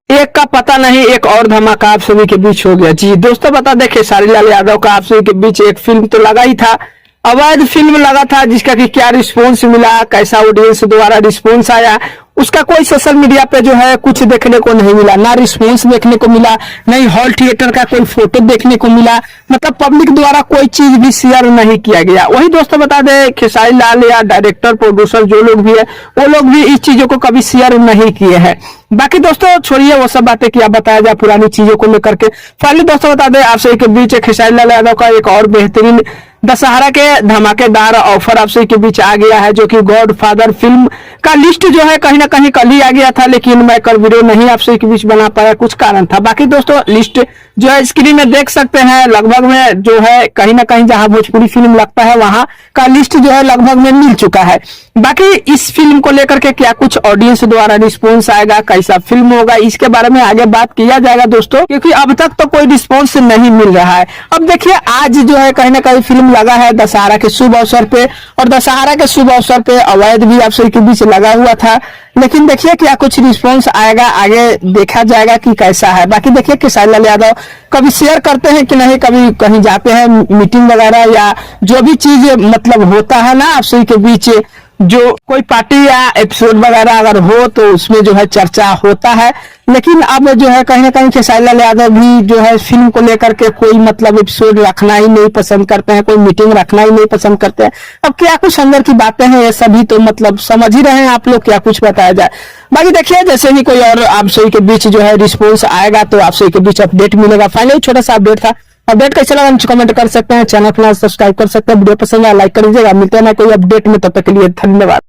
एक का पता नहीं एक और धमाका आप सभी के बीच हो गया। जी दोस्तों, बता दें खेसारी लाल यादव का आप सभी के बीच एक फिल्म तो लगा ही था, अवैध फिल्म लगा था, जिसका कि क्या रिस्पॉन्स मिला, कैसा ऑडियंस द्वारा रिस्पॉन्स आया, उसका कोई सोशल मीडिया पे जो है कुछ देखने को नहीं मिला। ना रिस्पॉन्स देखने को मिला, नहीं हॉल थिएटर का कोई फोटो देखने को मिला, मतलब पब्लिक द्वारा कोई चीज भी शेयर नहीं किया गया। वही दोस्तों बता दें खेसारी लाल या डायरेक्टर प्रोड्यूसर जो लोग भी है वो लोग भी इस चीजों को कभी शेयर नहीं किए हैं। बाकी दोस्तों छोड़िए वो सब बातें, क्या बताया जाए पुरानी चीजों को लेकर के। फाइनली दोस्तों बता दें आप सभी के बीच खेसारी लाल यादव का एक और बेहतरीन दशहरा के धमाकेदार ऑफर आप सभी के बीच आ गया है, जो कि गॉड फादर फिल्म का लिस्ट जो है कहीं ना कहीं कल ही आ गया था, लेकिन मैं कल वीडियो नहीं आप सभी के बीच बना पाया, कुछ कारण था। बाकी दोस्तों लिस्ट जो है स्क्रीन में देख सकते हैं, लगभग में जो है कहीं ना कहीं जहां भोजपुरी फिल्म लगता है वहां का लिस्ट जो है लगभग में मिल चुका है। बाकी इस फिल्म को लेकर के क्या कुछ ऑडियंस द्वारा रिस्पॉन्स आएगा, कैसा फिल्म होगा, इसके बारे में आगे बात किया जाएगा दोस्तों, क्योंकि अब तक तो कोई रिस्पॉन्स नहीं मिल रहा है। अब देखिए आज जो है कहीं ना कहीं फिल्म लगा है दशहरा के शुभ अवसर पे, और दशहरा के शुभ अवसर पे अवैध भी आप सभी के बीच लगा हुआ था, लेकिन देखिए क्या कुछ रिस्पॉन्स आएगा, आगे देखा जाएगा कि कैसा है। बाकी देखिए खेसारी लाल यादव कभी शेयर करते हैं कि नहीं, कभी कहीं जाते हैं मीटिंग वगैरह या जो भी चीज मतलब होता है ना आप सभी के बीच, जो कोई पार्टी या एपिसोड वगैरह अगर हो तो उसमें जो है चर्चा होता है। लेकिन अब जो है कहीं ना कहीं खेसारी लाल यादव भी जो है फिल्म को लेकर के कोई मतलब एपिसोड रखना ही नहीं पसंद करते हैं, कोई मीटिंग रखना ही नहीं पसंद करते हैं। अब क्या कुछ अंदर की बातें हैं ये सभी तो मतलब समझ ही रहे हैं आप लोग, क्या कुछ बताया जाए। बाकी देखिए जैसे ही कोई और आप सभी के बीच जो है रिस्पॉन्स आएगा तो आप सभी के बीच अपडेट मिलेगा। फाइनली छोटा सा अपडेट था, अपडेट कैसा लगा नीचे कमेंट कर सकते हैं, चैनल को सब्सक्राइब कर सकते हैं, वीडियो पसंद आया लाइक कर दीजिएगा। मिलते हैं ना कोई अपडेट में, तब तक के लिए धन्यवाद।